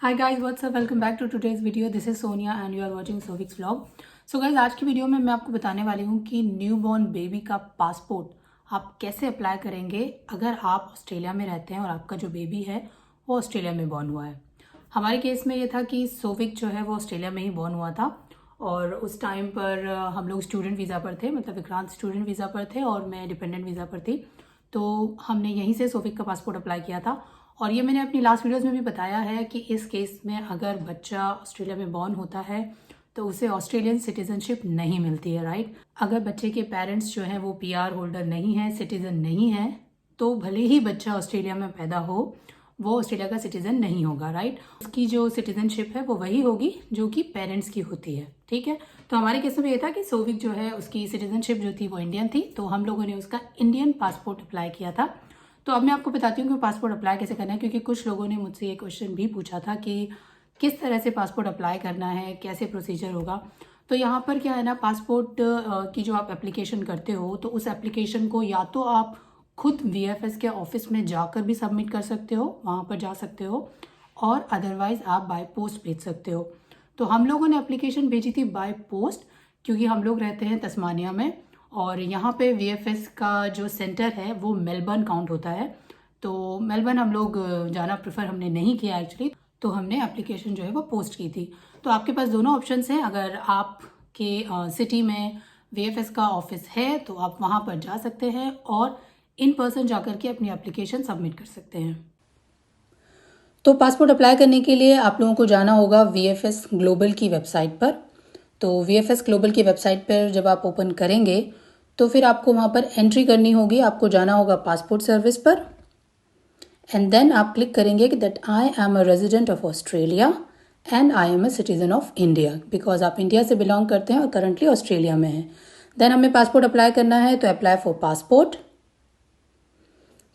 Hi guys, what's up, welcome back to today's video. This is Sonia and you are watching Sovik's vlog. So guys, आज की video में मैं आपको बताने वाली हूँ कि न्यूबॉर्न बेबी का पासपोर्ट आप कैसे अप्लाई करेंगे अगर आप ऑस्ट्रेलिया में रहते हैं और आपका जो बेबी है वो ऑस्ट्रेलिया में बॉर्न हुआ है। हमारे केस में ये था कि सोविक जो है वो ऑस्ट्रेलिया में ही बॉर्न हुआ था और उस टाइम पर हम लोग स्टूडेंट वीज़ा पर थे, मतलब विक्रांत स्टूडेंट वीज़ा पर थे और मैं डिपेंडेंट वीज़ा पर थी। तो हमने यहीं से सोविक का पासपोर्ट अप्लाई किया था। और ये मैंने अपनी लास्ट वीडियोस में भी बताया है कि इस केस में अगर बच्चा ऑस्ट्रेलिया में बॉर्न होता है तो उसे ऑस्ट्रेलियन सिटीजनशिप नहीं मिलती है, राइट। अगर बच्चे के पेरेंट्स जो हैं वो पीआर होल्डर नहीं है, सिटीजन नहीं है, तो भले ही बच्चा ऑस्ट्रेलिया में पैदा हो वो ऑस्ट्रेलिया का सिटीजन नहीं होगा, राइट। उसकी जो सिटीजनशिप है वो वही होगी जो कि पेरेंट्स की होती है, ठीक है। तो हमारे केस में ये था कि सोविक जो है उसकी सिटीजनशिप जो थी वो इंडियन थी, तो हम लोगों ने उसका इंडियन पासपोर्ट अप्लाई किया था। तो अब मैं आपको बताती हूँ कि पासपोर्ट अप्लाई कैसे करना है, क्योंकि कुछ लोगों ने मुझसे ये क्वेश्चन भी पूछा था कि किस तरह से पासपोर्ट अप्लाई करना है, कैसे प्रोसीजर होगा। तो यहाँ पर क्या है ना, पासपोर्ट की जो आप एप्लीकेशन करते हो तो उस एप्लीकेशन को या तो आप खुद वीएफएस के ऑफिस में जाकर भी सबमिट कर सकते हो, वहाँ पर जा सकते हो, और अदरवाइज आप बाय पोस्ट भेज सकते हो। तो हम लोगों ने एप्लीकेशन भेजी थी बाय पोस्ट, क्योंकि हम लोग रहते हैं तस्मानिया में और यहाँ पे वीएफएस का जो सेंटर है वो मेलबर्न काउंट होता है। तो मेलबर्न हम लोग जाना प्रेफर हमने नहीं किया एक्चुअली, तो हमने एप्लीकेशन जो है वो पोस्ट की थी। तो आपके पास दोनों ऑप्शंस हैं। अगर आपके सिटी में वीएफएस का ऑफिस है तो आप वहाँ पर जा सकते हैं और इन पर्सन जाकर के अपनी एप्लीकेशन सबमिट कर सकते हैं। तो पासपोर्ट अप्लाई करने के लिए आप लोगों को जाना होगा वीएफएस ग्लोबल की वेबसाइट पर। तो वीएफएस ग्लोबल की वेबसाइट पर जब आप ओपन करेंगे तो फिर आपको वहाँ पर एंट्री करनी होगी। आपको जाना होगा पासपोर्ट सर्विस पर एंड देन आप क्लिक करेंगे कि that I am a resident of Australia and I am a citizen of India, because आप इंडिया से बिलोंग करते हैं और करंटली ऑस्ट्रेलिया में हैं। देन हमें पासपोर्ट अप्लाई करना है, तो अप्लाई फॉर पासपोर्ट।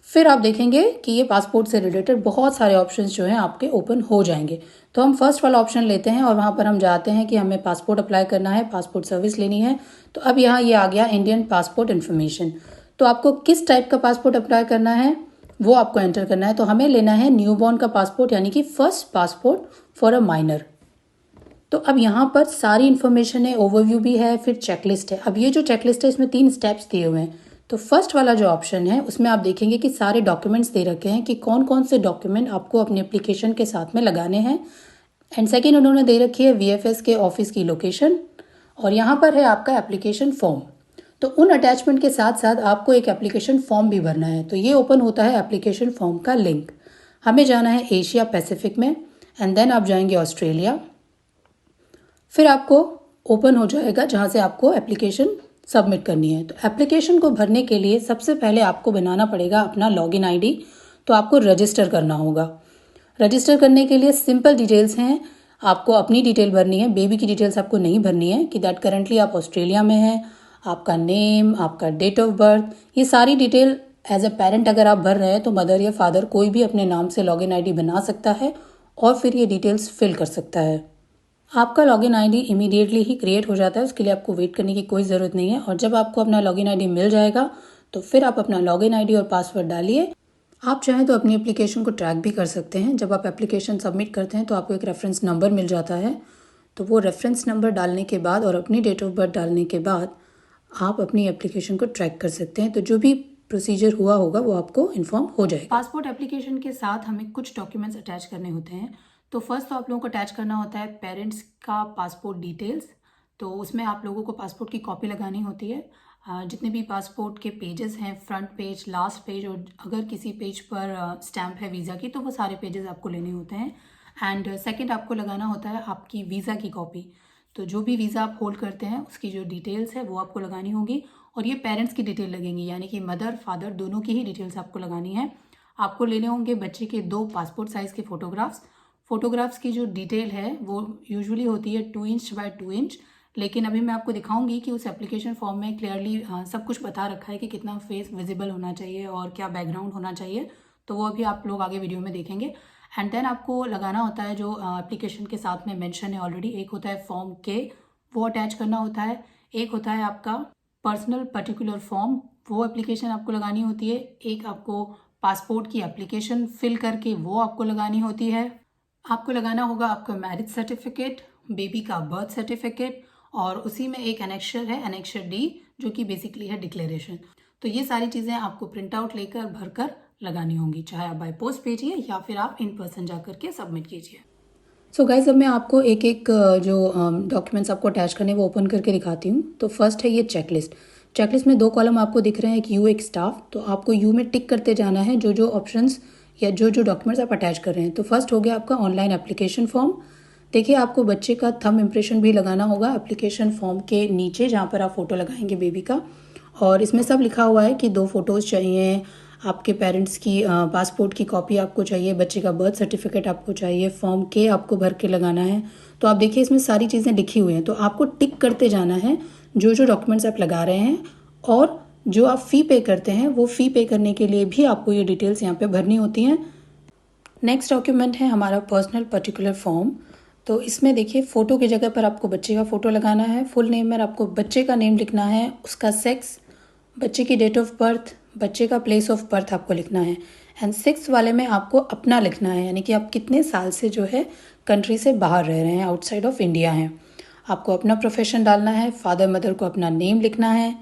फिर आप देखेंगे कि ये पासपोर्ट से रिलेटेड बहुत सारे ऑप्शंस जो हैं आपके ओपन हो जाएंगे। तो हम फर्स्ट वाला ऑप्शन लेते हैं और वहाँ पर हम जाते हैं कि हमें पासपोर्ट अप्लाई करना है, पासपोर्ट सर्विस लेनी है। तो अब यहाँ ये आ गया इंडियन पासपोर्ट इन्फॉर्मेशन। तो आपको किस टाइप का पासपोर्ट अप्लाई करना है वो आपको एंटर करना है। तो हमें लेना है न्यूबॉर्न का पासपोर्ट, यानी कि first passport for a minor. तो अब यहाँ पर सारी इन्फॉर्मेशन है, ओवरव्यू भी है, फिर चेकलिस्ट है। अब ये जो चेकलिस्ट है इसमें 3 स्टेप्स दिए हुए हैं। तो फर्स्ट वाला जो ऑप्शन है उसमें आप देखेंगे कि सारे डॉक्यूमेंट्स दे रखे हैं कि कौन कौन से डॉक्यूमेंट आपको अपनी एप्लीकेशन के साथ में लगाने हैं। एंड सेकेंड उन्होंने दे रखी है वीएफएस के ऑफिस की लोकेशन, और यहाँ पर है आपका एप्लीकेशन फॉर्म। तो उन अटैचमेंट के साथ साथ आपको एक एप्लीकेशन फॉर्म भी भरना है। तो ये ओपन होता है एप्लीकेशन फॉर्म का लिंक। हमें जाना है एशिया पैसिफिक में एंड देन आप जाएंगे ऑस्ट्रेलिया। फिर आपको ओपन हो जाएगा जहाँ से आपको एप्लीकेशन सबमिट करनी है। तो एप्लीकेशन को भरने के लिए सबसे पहले आपको बनाना पड़ेगा अपना लॉगिन आईडी। तो आपको रजिस्टर करना होगा। रजिस्टर करने के लिए सिंपल डिटेल्स हैं, आपको अपनी डिटेल भरनी है, बेबी की डिटेल्स आपको नहीं भरनी है कि दैट करंटली आप ऑस्ट्रेलिया में हैं, आपका नेम, आपका डेट ऑफ बर्थ, ये सारी डिटेल एज अ पेरेंट अगर आप भर रहे हैं तो मदर या फादर कोई भी अपने नाम से लॉगिन आईडी बना सकता है और फिर ये डिटेल्स फिल कर सकता है। आपका लॉगिन आईडी इमीडिएटली ही क्रिएट हो जाता है, उसके लिए आपको वेट करने की कोई ज़रूरत नहीं है। और जब आपको अपना लॉगिन आईडी मिल जाएगा तो फिर आप अपना लॉगिन आईडी और पासवर्ड डालिए। आप चाहें तो अपनी एप्लीकेशन को ट्रैक भी कर सकते हैं। जब आप एप्लीकेशन सबमिट करते हैं तो आपको एक रेफरेंस नंबर मिल जाता है। तो वो रेफरेंस नंबर डालने के बाद और अपनी डेट ऑफ बर्थ डालने के बाद आप अपनी एप्लीकेशन को ट्रैक कर सकते हैं। तो जो भी प्रोसीजर हुआ होगा वो आपको इन्फॉर्म हो जाएगा। पासपोर्ट एप्लीकेशन के साथ हमें कुछ डॉक्यूमेंट्स अटैच करने होते हैं। तो फर्स्ट तो आप लोगों को अटैच करना होता है पेरेंट्स का पासपोर्ट डिटेल्स। तो उसमें आप लोगों को पासपोर्ट की कॉपी लगानी होती है। जितने भी पासपोर्ट के पेजेस हैं, फ्रंट पेज, लास्ट पेज, और अगर किसी पेज पर स्टैम्प है वीज़ा की तो वो सारे पेजेस आपको लेने होते हैं। एंड सेकंड आपको लगाना होता है आपकी वीज़ा की कॉपी। तो जो भी वीज़ा आप होल्ड करते हैं उसकी जो डिटेल्स है वो आपको लगानी होगी, और ये पेरेंट्स की डिटेल लगेंगी, यानी कि मदर फादर दोनों की ही डिटेल्स आपको लगानी है। आपको लेने होंगे बच्चे के 2 पासपोर्ट साइज़ के फ़ोटोग्राफ्स की जो डिटेल है वो यूजुअली होती है 2 इंच बाय 2 इंच, लेकिन अभी मैं आपको दिखाऊंगी कि उस एप्लीकेशन फॉर्म में क्लियरली सब कुछ बता रखा है कि कितना फेस विजिबल होना चाहिए और क्या बैकग्राउंड होना चाहिए। तो वो अभी आप लोग आगे वीडियो में देखेंगे। एंड देन आपको लगाना होता है जो एप्लीकेशन के साथ में मेंशन है ऑलरेडी। एक होता है फॉर्म के, वो अटैच करना होता है। एक होता है आपका पर्सनल पर्टिकुलर फॉर्म, वो एप्लीकेशन आपको लगानी होती है। एक आपको पासपोर्ट की एप्लीकेशन फिल करके वो आपको लगानी होती है। आपको लगाना होगा आपका मैरिज सर्टिफिकेट, बेबी का बर्थ सर्टिफिकेट और उसी में एक एनेक्शर है, एनेक्शर डी, जो कि बेसिकली है डिक्लेरेशन। तो ये सारी चीज़ें आपको प्रिंट आउट लेकर भरकर लगानी होंगी, चाहे आप बाय पोस्ट भेजिए या फिर आप इन पर्सन जा करके सबमिट कीजिए। सो गाइज, अब मैं आपको एक एक जो डॉक्यूमेंट्स आपको अटैच करने वो ओपन करके दिखाती हूँ। तो फर्स्ट है ये चेकलिस्ट। चेकलिस्ट में 2 कॉलम आपको दिख रहे हैं, एक यू एक स्टाफ। तो आपको यू में टिक करते जाना है जो जो ऑप्शंस या जो जो डॉक्यूमेंट्स आप अटैच कर रहे हैं। तो फर्स्ट हो गया आपका ऑनलाइन एप्लीकेशन फॉर्म। देखिए, आपको बच्चे का थंब इम्प्रेशन भी लगाना होगा एप्लीकेशन फॉर्म के नीचे, जहाँ पर आप फोटो लगाएंगे बेबी का। और इसमें सब लिखा हुआ है कि 2 फोटोज़ चाहिए, आपके पेरेंट्स की पासपोर्ट की कॉपी आपको चाहिए, बच्चे का बर्थ सर्टिफिकेट आपको चाहिए, फॉर्म के आपको भर के लगाना है। तो आप देखिए इसमें सारी चीज़ें लिखी हुई हैं, तो आपको टिक करते जाना है जो जो डॉक्यूमेंट्स आप लगा रहे हैं। और जो आप फ़ी पे करते हैं वो फ़ी पे करने के लिए भी आपको ये डिटेल्स यहाँ पे भरनी होती हैं। नेक्स्ट डॉक्यूमेंट है हमारा पर्सनल पर्टिकुलर फॉर्म। तो इसमें देखिए, फ़ोटो की जगह पर आपको बच्चे का फ़ोटो लगाना है। फुल नेम में आपको बच्चे का नेम लिखना है, उसका सेक्स, बच्चे की डेट ऑफ बर्थ, बच्चे का प्लेस ऑफ बर्थ आपको लिखना है। एंड 6 वाले में आपको अपना लिखना है, यानी कि आप कितने साल से जो है कंट्री से बाहर रह रहे हैं, आउटसाइड ऑफ इंडिया हैं। आपको अपना प्रोफेशन डालना है, फादर मदर को अपना नेम लिखना है।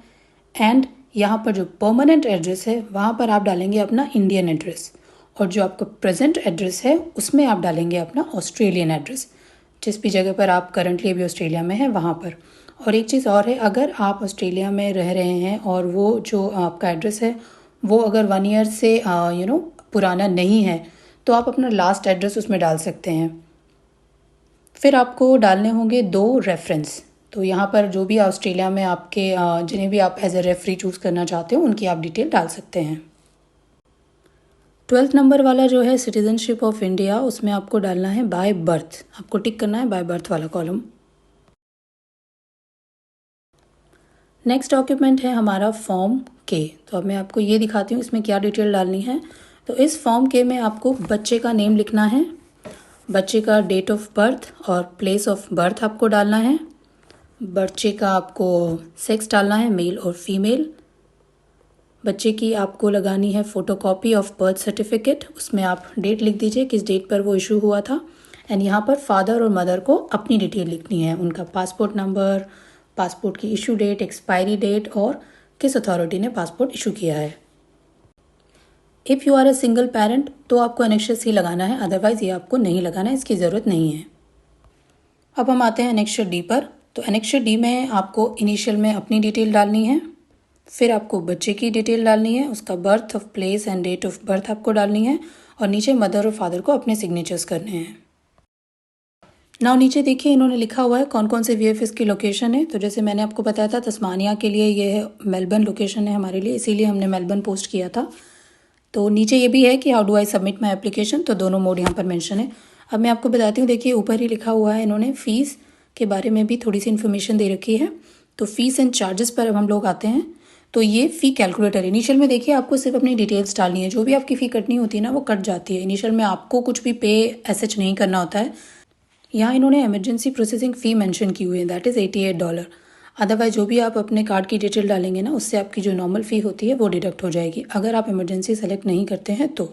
एंड यहाँ पर जो परमानेंट एड्रेस है वहाँ पर आप डालेंगे अपना इंडियन एड्रेस, और जो आपका प्रेजेंट एड्रेस है उसमें आप डालेंगे अपना ऑस्ट्रेलियन एड्रेस, जिस भी जगह पर आप करंटली अभी ऑस्ट्रेलिया में हैं वहाँ पर। और एक चीज़ और है, अगर आप ऑस्ट्रेलिया में रह रहे हैं और वो जो आपका एड्रेस है वो अगर 1 ईयर से पुराना नहीं है, तो आप अपना लास्ट एड्रेस उसमें डाल सकते हैं। फिर आपको डालने होंगे 2 रेफरेंस। तो यहाँ पर जो भी ऑस्ट्रेलिया में आपके जिन्हें भी आप एज ए रेफरी चूज़ करना चाहते हो उनकी आप डिटेल डाल सकते हैं। 12th नंबर वाला जो है सिटीजनशिप ऑफ इंडिया, उसमें आपको डालना है बाय बर्थ, आपको टिक करना है बाय बर्थ वाला कॉलम। नेक्स्ट डॉक्यूमेंट है हमारा फॉर्म के। तो अब मैं आपको ये दिखाती हूँ इसमें क्या डिटेल डालनी है। तो इस फॉर्म के में आपको बच्चे का नेम लिखना है, बच्चे का डेट ऑफ बर्थ और प्लेस ऑफ बर्थ आपको डालना है, बच्चे का आपको सेक्स डालना है, मेल और फीमेल, बच्चे की आपको लगानी है फ़ोटोकॉपी ऑफ बर्थ सर्टिफिकेट, उसमें आप डेट लिख दीजिए किस डेट पर वो इशू हुआ था। एंड यहाँ पर फादर और मदर को अपनी डिटेल लिखनी है, उनका पासपोर्ट नंबर, पासपोर्ट की इशू डेट, एक्सपायरी डेट और किस अथॉरिटी ने पासपोर्ट इशू किया है। If you are a single parent तो आपको एनेक्शर सी लगाना है, अदरवाइज़ ये आपको नहीं लगाना है, इसकी ज़रूरत नहीं है। अब हम आते हैं एनेक्शर डी पर। तो एनेक्शर डी में आपको इनिशियल में अपनी डिटेल डालनी है, फिर आपको बच्चे की डिटेल डालनी है, उसका birth of place and date of birth आपको डालनी है, और नीचे मदर और फादर को अपने सिग्नेचर्स करने हैं। नाउ नीचे देखिए इन्होंने लिखा हुआ है कौन कौन से VFS की लोकेशन है। तो जैसे मैंने आपको बताया था तस्मानिया के लिए ये है, मेलबर्न लोकेशन है हमारे लिए, इसीलिए हमने मेलबर्न पोस्ट किया था। तो नीचे ये भी है कि how do I submit my application, तो दोनों मोड यहाँ पर मेंशन है। अब मैं आपको बताती हूँ, देखिए ऊपर ही लिखा हुआ है इन्होंने फ़ीस के बारे में भी थोड़ी सी इन्फॉर्मेशन दे रखी है। तो फीस एंड चार्जेस पर अब हम लोग आते हैं। तो ये फ़ी कैलकुलेटर, इनिशियल में देखिए आपको सिर्फ अपनी डिटेल्स डालनी है, जो भी आपकी फ़ी कटनी होती है ना वो कट जाती है। इनिशियल में आपको कुछ भी पे एसएच नहीं करना होता है। यहाँ इन्होंने इमरजेंसी प्रोसेसिंग फ़ी मेंशन की हुई है, दैट इज़ $88। अदरवाइज जो भी आप अपने कार्ड की डिटेल डालेंगे ना उससे आपकी जो नॉर्मल फ़ी होती है वो डिडक्ट हो जाएगी, अगर आप इमरजेंसी सेलेक्ट नहीं करते हैं तो।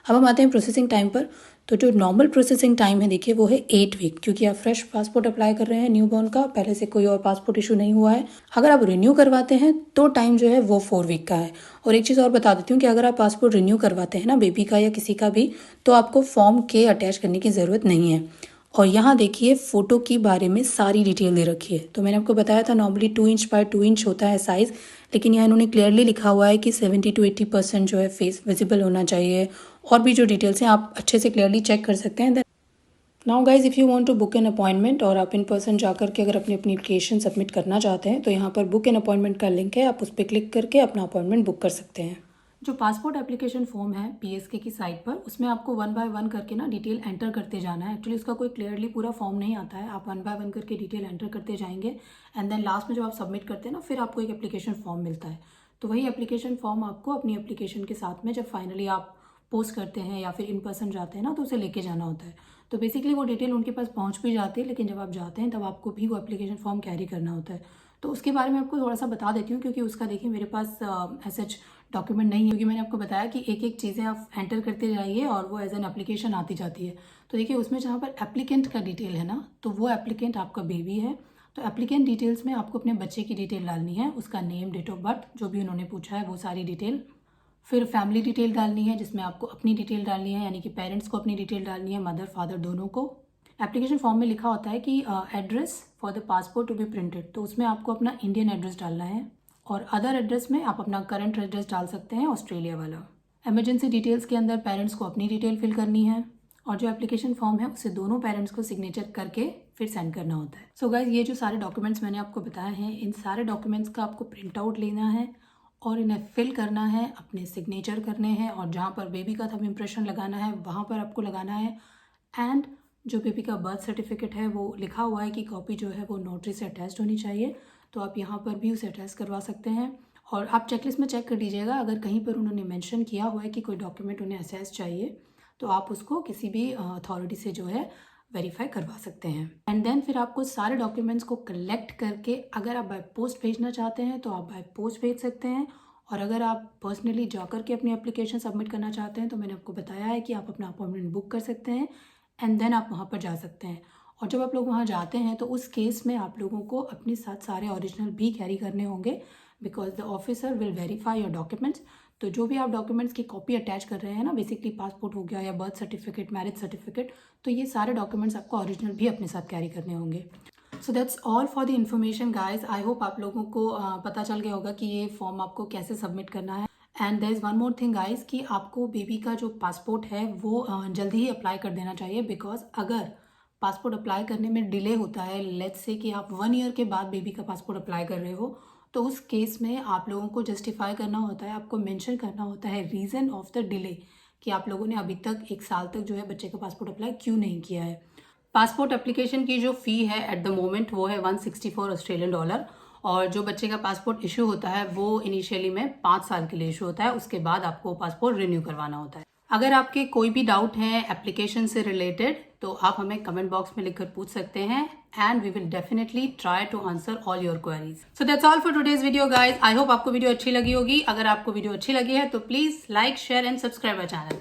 अब हम आते हैं प्रोसेसिंग टाइम पर। तो जो नॉर्मल प्रोसेसिंग टाइम है देखिए वो है 8 वीक, क्योंकि आप फ्रेश पासपोर्ट अप्लाई कर रहे हैं न्यूबॉर्न का, पहले से कोई और पासपोर्ट इशू नहीं हुआ है। अगर आप रिन्यू करवाते हैं तो टाइम जो है वो 4 वीक का है। और एक चीज़ और बता देती हूँ कि अगर आप पासपोर्ट रिन्यू करवाते हैं ना बेबी का या किसी का भी, तो आपको फॉर्म के अटैच करने की ज़रूरत नहीं है। और यहाँ देखिए फ़ोटो के बारे में सारी डिटेल दे रखी है। तो मैंने आपको बताया था नॉर्मली 2 इंच बाय 2 इंच होता है साइज़, लेकिन यहाँ इन्होंने क्लियरली लिखा हुआ है कि 70 to 80% जो है फेस विजिबल होना चाहिए। और भी जो डिटेल्स हैं आप अच्छे से क्लियरली चेक कर सकते हैं। Now guys, if you want to book an appointment और आप इन पर्सन जाकर के अगर अपनी एप्लीकेशन सबमिट करना चाहते हैं तो यहाँ पर बुक एन अपॉइंटमेंट का लिंक है, आप उस पर क्लिक करके अपना अपॉइंटमेंट बुक कर सकते हैं। जो पासपोर्ट एप्लीकेशन फॉर्म है PSK की साइट पर, उसमें आपको 1 बाय 1 करके ना डिटेल एंटर करते जाना है। एक्चुअली उसका कोई क्लियरली पूरा फॉर्म नहीं आता है, आप 1 बाय 1 करके डिटेल एंटर करते जाएंगे एंड देन लास्ट में जब आप सबमिट करते हैं ना फिर आपको एक एप्लीकेशन फॉर्म मिलता है। तो वही एप्लीकेशन फॉर्म आपको अपनी एप्लीकेशन के साथ में जब फाइनली आप पोस्ट करते हैं या फिर इन पर्सन जाते हैं ना तो उसे लेके जाना होता है। तो बेसिकली वो डिटेल उनके पास पहुंच भी जाती है, लेकिन जब आप जाते हैं तब आपको भी वो एप्लीकेशन फॉर्म कैरी करना होता है। तो उसके बारे में आपको थोड़ा सा बता देती हूँ, क्योंकि उसका देखिए मेरे पास एसएच डॉक्यूमेंट नहीं होगी। मैंने आपको बताया कि एक एक चीज़ें आप एंटर करते जाइए और वो एज एन एप्लीकेशन आती जाती है। तो देखिए उसमें जहाँ पर एप्लीकेंट का डिटेल है ना, तो वो एप्लीकेंट आपका बेबी है। तो एप्लीकेंट डिटेल्स में आपको अपने बच्चे की डिटेल डालनी है, उसका नेम, डेट ऑफ बर्थ, जो भी उन्होंने पूछा है वो सारी डिटेल। फिर फैमिली डिटेल डालनी है, जिसमें आपको अपनी डिटेल डालनी है, यानी कि पेरेंट्स को अपनी डिटेल डालनी है, मदर फादर दोनों को। एप्लीकेशन फॉर्म में लिखा होता है कि address for the passport to be printed, तो उसमें आपको अपना इंडियन एड्रेस डालना है, और अदर एड्रेस में आप अपना करंट एड्रेस डाल सकते हैं, ऑस्ट्रेलिया वाला। इमरजेंसी डिटेल्स के अंदर पेरेंट्स को अपनी डिटेल फिल करनी है, और जो एप्लीकेशन फॉर्म है उसे दोनों पेरेंट्स को सिग्नेचर करके फिर सेंड करना होता है। सो गाइज, ये जो सारे डॉक्यूमेंट्स मैंने आपको बताए हैं, इन सारे डॉक्यूमेंट्स का आपको प्रिंट आउट लेना है और इन्हें फिल करना है, अपने सिग्नेचर करने हैं, और जहाँ पर बेबी का थंब इम्प्रेशन लगाना है वहाँ पर आपको लगाना है। एंड जो बेबी का बर्थ सर्टिफिकेट है वो लिखा हुआ है कि कॉपी जो है वो नोटरी से अटैच्ड होनी चाहिए, तो आप यहाँ पर भी उसे अटैच करवा सकते हैं। और आप चेकलिस्ट में चेक कर लीजिएगा, अगर कहीं पर उन्होंने मेंशन किया हुआ है कि कोई डॉक्यूमेंट उन्हें असेस चाहिए, तो आप उसको किसी भी अथॉरिटी से जो है वेरीफाई करवा सकते हैं। एंड देन फिर आपको सारे डॉक्यूमेंट्स को कलेक्ट करके अगर आप बाय पोस्ट भेजना चाहते हैं तो आप बाय पोस्ट भेज सकते हैं, और अगर आप पर्सनली जाकर के अपनी एप्लीकेशन सबमिट करना चाहते हैं तो मैंने आपको बताया है कि आप अपना अपॉइंटमेंट बुक कर सकते हैं एंड देन आप वहाँ पर जा सकते हैं। और जब आप लोग वहाँ जाते हैं तो उस केस में आप लोगों को अपने साथ सारे ओरिजिनल भी कैरी करने होंगे, because the officer will verify your documents. तो जो भी आप डॉक्यूमेंट्स की कॉपी अटैच कर रहे हैं ना, बेसिकली पासपोर्ट हो गया या बर्थ सर्टिफिकेट, मैरिज सर्टिफिकेट, तो ये सारे डॉक्यूमेंट्स आपको ओरिजिनल भी अपने साथ कैरी करने होंगे। सो that's all for the information guys. I hope आप लोगों को पता चल गया होगा कि ये फॉर्म आपको कैसे सबमिट करना है। And there is one more thing guys, कि आपको बेबी का जो पासपोर्ट है वो जल्दी ही अप्लाई कर देना चाहिए, बिकॉज अगर पासपोर्ट अप्लाई करने में डिले होता है, लेट्स से कि आप 1 ईयर के बाद बेबी का पासपोर्ट अप्लाई कर रहे हो, तो उस केस में आप लोगों को जस्टिफाई करना होता है, आपको मेंशन करना होता है रीज़न ऑफ द डिले, कि आप लोगों ने अभी तक 1 साल तक जो है बच्चे का पासपोर्ट अप्लाई क्यों नहीं किया है। पासपोर्ट एप्लीकेशन की जो फ़ी है एट द मोमेंट वो है $164, और जो बच्चे का पासपोर्ट इशू होता है वो इनिशियली में 5 साल के लिए इशू होता है, उसके बाद आपको पासपोर्ट रिन्यू करवाना होता है। अगर आपके कोई भी डाउट है एप्लीकेशन से रिलेटेड तो आप हमें कमेंट बॉक्स में लिखकर पूछ सकते हैं, and we will definitely try to answer all your queries. So that's all for today's video guys. I hope आपको वीडियो अच्छी लगी होगी। अगर आपको वीडियो अच्छी लगी है तो please like, share and subscribe our channel.